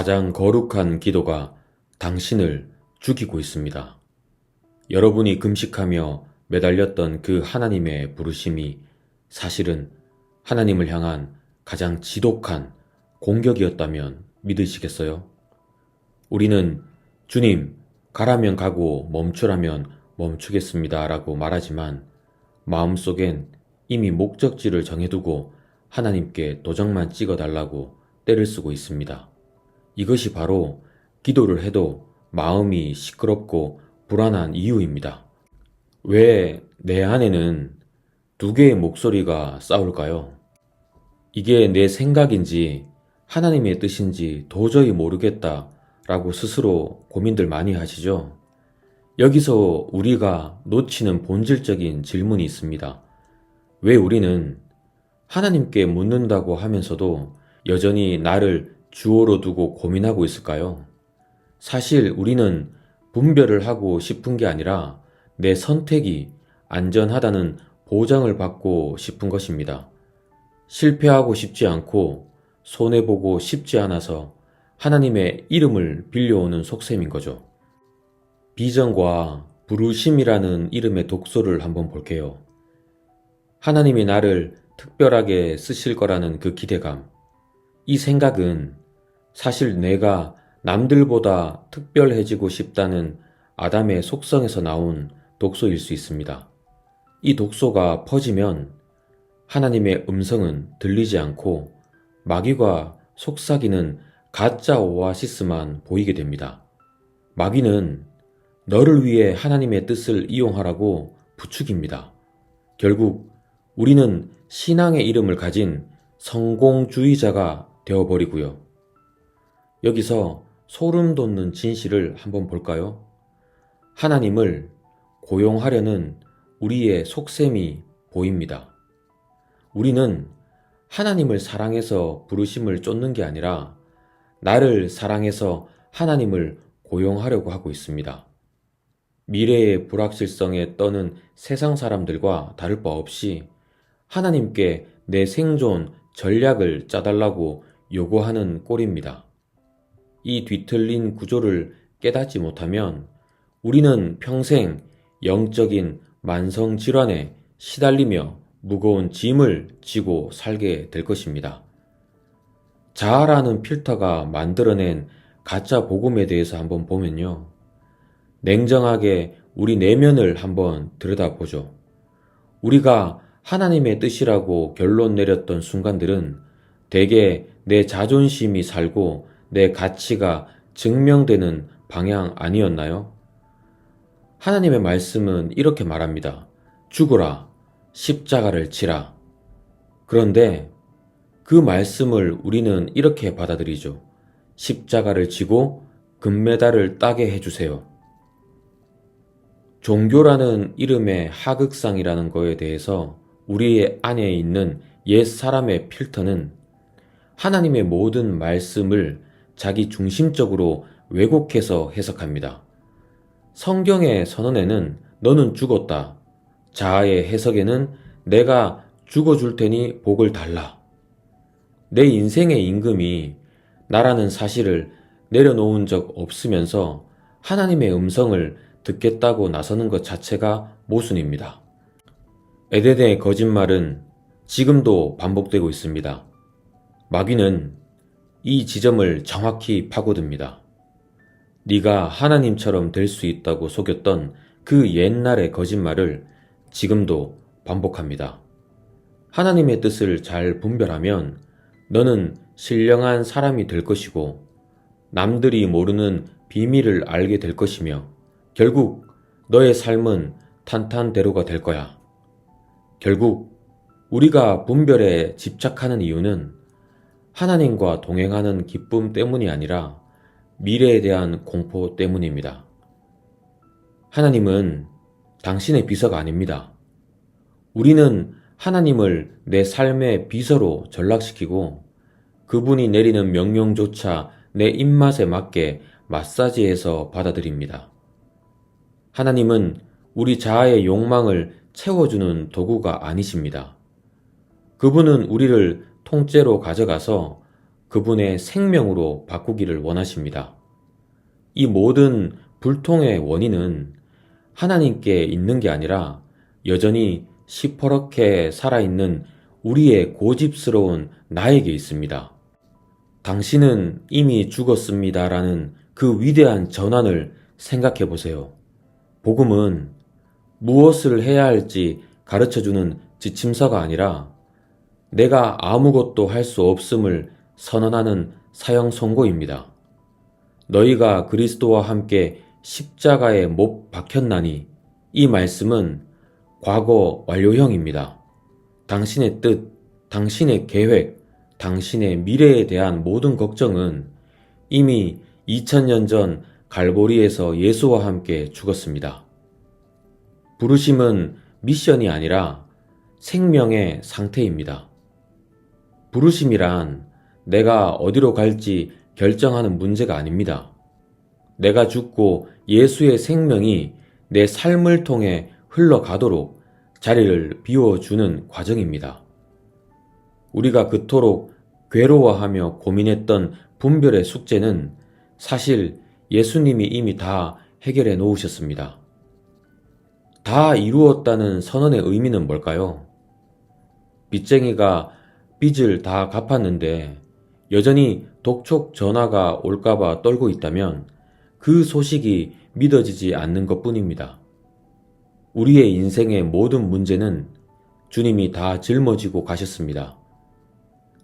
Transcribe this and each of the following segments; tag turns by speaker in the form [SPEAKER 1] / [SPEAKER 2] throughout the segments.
[SPEAKER 1] 가장 거룩한 기도가 당신을 죽이고 있습니다. 여러분이 금식하며 매달렸던 그 하나님의 부르심이 사실은 하나님을 향한 가장 지독한 공격이었다면 믿으시겠어요? 우리는 주님, 가라면 가고 멈추라면 멈추겠습니다 라고 말하지만 마음속엔 이미 목적지를 정해두고 하나님께 도장만 찍어달라고 떼를 쓰고 있습니다. 이것이 바로 기도를 해도 마음이 시끄럽고 불안한 이유입니다. 왜 내 안에는 두 개의 목소리가 싸울까요? 이게 내 생각인지 하나님의 뜻인지 도저히 모르겠다 라고 스스로 고민들 많이 하시죠? 여기서 우리가 놓치는 본질적인 질문이 있습니다. 왜 우리는 하나님께 묻는다고 하면서도 여전히 나를 주어로 두고 고민하고 있을까요? 사실 우리는 분별을 하고 싶은 게 아니라 내 선택이 안전하다는 보장을 받고 싶은 것입니다. 실패하고 싶지 않고 손해보고 싶지 않아서 하나님의 이름을 빌려오는 속셈인 거죠. 비전과 부르심이라는 이름의 독소를 한번 볼게요. 하나님이 나를 특별하게 쓰실 거라는 그 기대감. 이 생각은 사실 내가 남들보다 특별해지고 싶다는 아담의 속성에서 나온 독소일 수 있습니다. 이 독소가 퍼지면 하나님의 음성은 들리지 않고 마귀가 속삭이는 가짜 오아시스만 보이게 됩니다. 마귀는 너를 위해 하나님의 뜻을 이용하라고 부추깁니다. 결국 우리는 신앙의 이름을 가진 성공주의자가 되어버리고요. 여기서 소름 돋는 진실을 한번 볼까요? 하나님을 고용하려는 우리의 속셈이 보입니다. 우리는 하나님을 사랑해서 부르심을 쫓는 게 아니라 나를 사랑해서 하나님을 고용하려고 하고 있습니다. 미래의 불확실성에 떠는 세상 사람들과 다를 바 없이 하나님께 내 생존 전략을 짜달라고 요구하는 꼴입니다. 이 뒤틀린 구조를 깨닫지 못하면 우리는 평생 영적인 만성질환에 시달리며 무거운 짐을 지고 살게 될 것입니다. 자아라는 필터가 만들어낸 가짜 복음에 대해서 한번 보면요. 냉정하게 우리 내면을 한번 들여다보죠. 우리가 하나님의 뜻이라고 결론 내렸던 순간들은 대개 내 자존심이 살고 내 가치가 증명되는 방향 아니었나요? 하나님의 말씀은 이렇게 말합니다. 죽어라, 십자가를 지라. 그런데 그 말씀을 우리는 이렇게 받아들이죠. 십자가를 지고 금메달을 따게 해주세요. 종교라는 이름의 하극상이라는 거에 대해서 우리의 안에 있는 옛 사람의 필터는 하나님의 모든 말씀을 자기 중심적으로 왜곡해서 해석합니다. 성경의 선언에는 너는 죽었다. 자아의 해석에는 내가 죽어줄 테니 복을 달라. 내 인생의 임금이 나라는 사실을 내려놓은 적 없으면서 하나님의 음성을 듣겠다고 나서는 것 자체가 모순입니다. 에덴의 거짓말은 지금도 반복되고 있습니다. 마귀는 이 지점을 정확히 파고듭니다. 네가 하나님처럼 될 수 있다고 속였던 그 옛날의 거짓말을 지금도 반복합니다. 하나님의 뜻을 잘 분별하면 너는 신령한 사람이 될 것이고 남들이 모르는 비밀을 알게 될 것이며 결국 너의 삶은 탄탄대로가 될 거야. 결국 우리가 분별에 집착하는 이유는 하나님과 동행하는 기쁨 때문이 아니라 미래에 대한 공포 때문입니다. 하나님은 당신의 비서가 아닙니다. 우리는 하나님을 내 삶의 비서로 전락시키고 그분이 내리는 명령조차 내 입맛에 맞게 마사지해서 받아들입니다. 하나님은 우리 자아의 욕망을 채워주는 도구가 아니십니다. 그분은 우리를 통째로 가져가서 그분의 생명으로 바꾸기를 원하십니다. 이 모든 불통의 원인은 하나님께 있는 게 아니라 여전히 시퍼렇게 살아있는 우리의 고집스러운 나에게 있습니다. 당신은 이미 죽었습니다라는 그 위대한 전환을 생각해 보세요. 복음은 무엇을 해야 할지 가르쳐주는 지침서가 아니라 내가 아무것도 할 수 없음을 선언하는 사형 선고입니다. 너희가 그리스도와 함께 십자가에 못 박혔나니 이 말씀은 과거 완료형입니다. 당신의 뜻, 당신의 계획, 당신의 미래에 대한 모든 걱정은 이미 2000년 전 갈보리에서 예수와 함께 죽었습니다. 부르심은 미션이 아니라 생명의 상태입니다. 부르심이란 내가 어디로 갈지 결정하는 문제가 아닙니다. 내가 죽고 예수의 생명이 내 삶을 통해 흘러가도록 자리를 비워주는 과정입니다. 우리가 그토록 괴로워하며 고민했던 분별의 숙제는 사실 예수님이 이미 다 해결해 놓으셨습니다. 다 이루었다는 선언의 의미는 뭘까요? 빚쟁이가 빚을 다 갚았는데 여전히 독촉 전화가 올까봐 떨고 있다면 그 소식이 믿어지지 않는 것 뿐입니다. 우리의 인생의 모든 문제는 주님이 다 짊어지고 가셨습니다.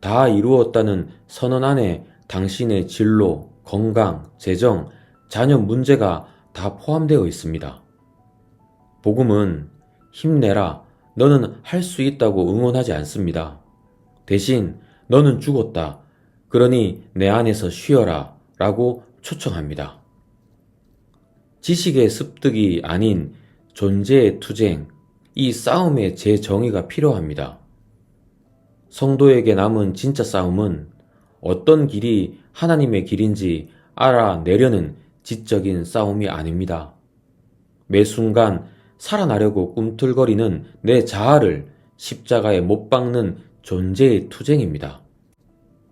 [SPEAKER 1] 다 이루었다는 선언 안에 당신의 진로, 건강, 재정, 자녀 문제가 다 포함되어 있습니다. 복음은 힘내라, 너는 할 수 있다고 응원하지 않습니다. 대신 너는 죽었다, 그러니 내 안에서 쉬어라 라고 초청합니다. 지식의 습득이 아닌 존재의 투쟁, 이 싸움의 재정의가 필요합니다. 성도에게 남은 진짜 싸움은 어떤 길이 하나님의 길인지 알아내려는 지적인 싸움이 아닙니다. 매 순간 살아나려고 꿈틀거리는 내 자아를 십자가에 못 박는 존재의 투쟁입니다.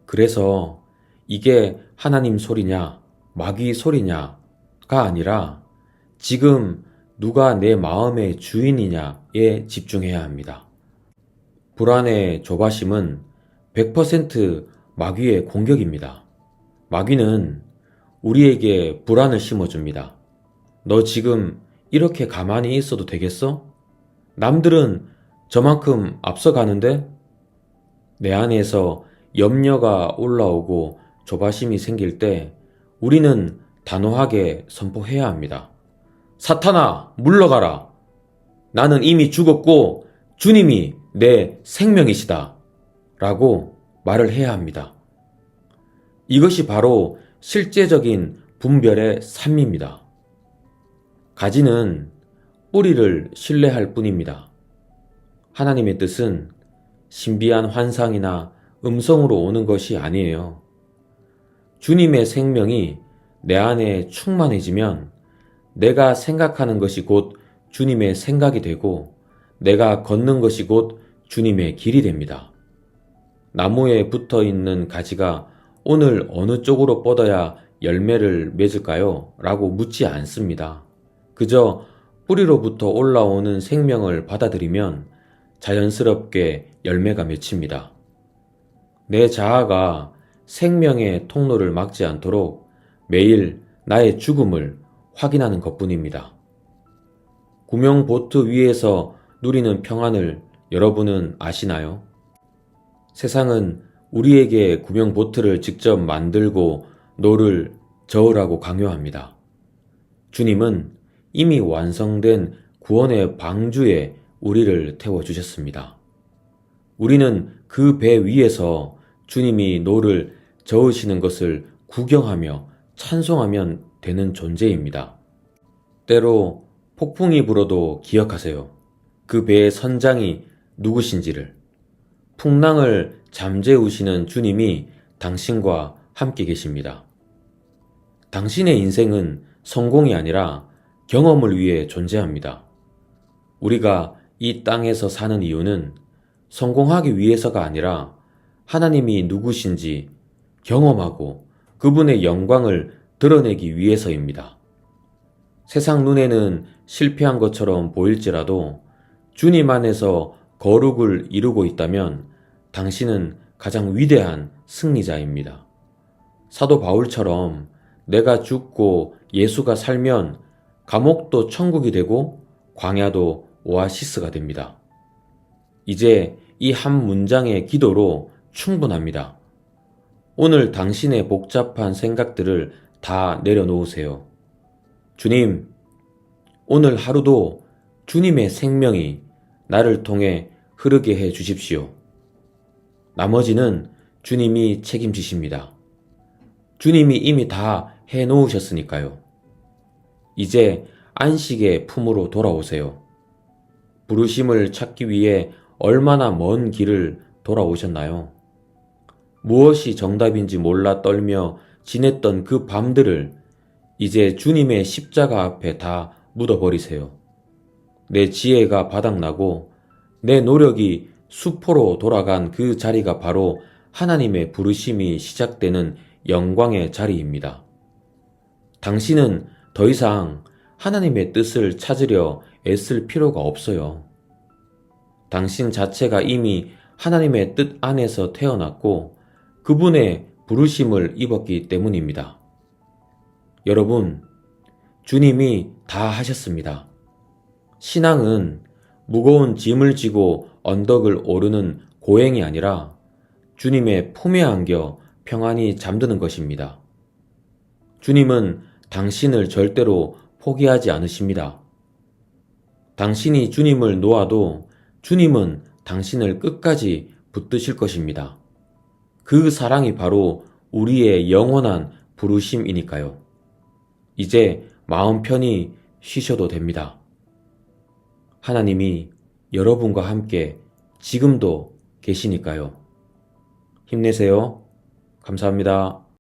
[SPEAKER 1] 그래서 이게 하나님 소리냐, 마귀 소리냐가 아니라 지금 누가 내 마음의 주인이냐에 집중해야 합니다. 불안의 조바심은 100% 마귀의 공격입니다. 마귀는 우리에게 불안을 심어줍니다. 너 지금 이렇게 가만히 있어도 되겠어? 남들은 저만큼 앞서가는데? 내 안에서 염려가 올라오고 조바심이 생길 때 우리는 단호하게 선포해야 합니다. 사탄아, 물러가라. 나는 이미 죽었고 주님이 내 생명이시다. 라고 말을 해야 합니다. 이것이 바로 실제적인 분별의 삶입니다. 가지는 뿌리를 신뢰할 뿐입니다. 하나님의 뜻은 신비한 환상이나 음성으로 오는 것이 아니에요. 주님의 생명이 내 안에 충만해지면 내가 생각하는 것이 곧 주님의 생각이 되고 내가 걷는 것이 곧 주님의 길이 됩니다. 나무에 붙어 있는 가지가 오늘 어느 쪽으로 뻗어야 열매를 맺을까요? 라고 묻지 않습니다. 그저 뿌리로부터 올라오는 생명을 받아들이면 자연스럽게 열매가 맺힙니다. 내 자아가 생명의 통로를 막지 않도록 매일 나의 죽음을 확인하는 것뿐입니다. 구명보트 위에서 누리는 평안을 여러분은 아시나요? 세상은 우리에게 구명보트를 직접 만들고 노를 저으라고 강요합니다. 주님은 이미 완성된 구원의 방주에 우리를 태워주셨습니다. 우리는 그 배 위에서 주님이 노를 저으시는 것을 구경하며 찬송하면 되는 존재입니다. 때로 폭풍이 불어도 기억하세요. 그 배의 선장이 누구신지를. 풍랑을 잠재우시는 주님이 당신과 함께 계십니다. 당신의 인생은 성공이 아니라 경험을 위해 존재합니다. 우리가 이 땅에서 사는 이유는 성공하기 위해서가 아니라 하나님이 누구신지, 경험하고 그분의 영광을 드러내기 위해서입니다. 세상 눈에는 실패한 것처럼 보일지라도 주님 안에서 거룩을 이루고 있다면 당신은 가장 위대한 승리자입니다. 사도 바울처럼 내가 죽고 예수가 살면 감옥도 천국이 되고 광야도 오아시스가 됩니다. 이제 이 한 문장의 기도로 충분합니다. 오늘 당신의 복잡한 생각들을 다 내려놓으세요. 주님, 오늘 하루도 주님의 생명이 나를 통해 흐르게 해 주십시오. 나머지는 주님이 책임지십니다. 주님이 이미 다 해 놓으셨으니까요. 이제 안식의 품으로 돌아오세요. 부르심을 찾기 위해 얼마나 먼 길을 돌아오셨나요? 무엇이 정답인지 몰라 떨며 지냈던 그 밤들을 이제 주님의 십자가 앞에 다 묻어버리세요. 내 지혜가 바닥나고 내 노력이 수포로 돌아간 그 자리가 바로 하나님의 부르심이 시작되는 영광의 자리입니다. 당신은 더 이상 하나님의 뜻을 찾으려 애쓸 필요가 없어요. 당신 자체가 이미 하나님의 뜻 안에서 태어났고 그분의 부르심을 입었기 때문입니다. 여러분, 주님이 다 하셨습니다. 신앙은 무거운 짐을 지고 언덕을 오르는 고행이 아니라 주님의 품에 안겨 평안히 잠드는 것입니다. 주님은 당신을 절대로 포기하지 않으십니다. 당신이 주님을 놓아도 주님은 당신을 끝까지 붙드실 것입니다. 그 사랑이 바로 우리의 영원한 부르심이니까요. 이제 마음 편히 쉬셔도 됩니다. 하나님이 여러분과 함께 지금도 계시니까요. 힘내세요. 감사합니다.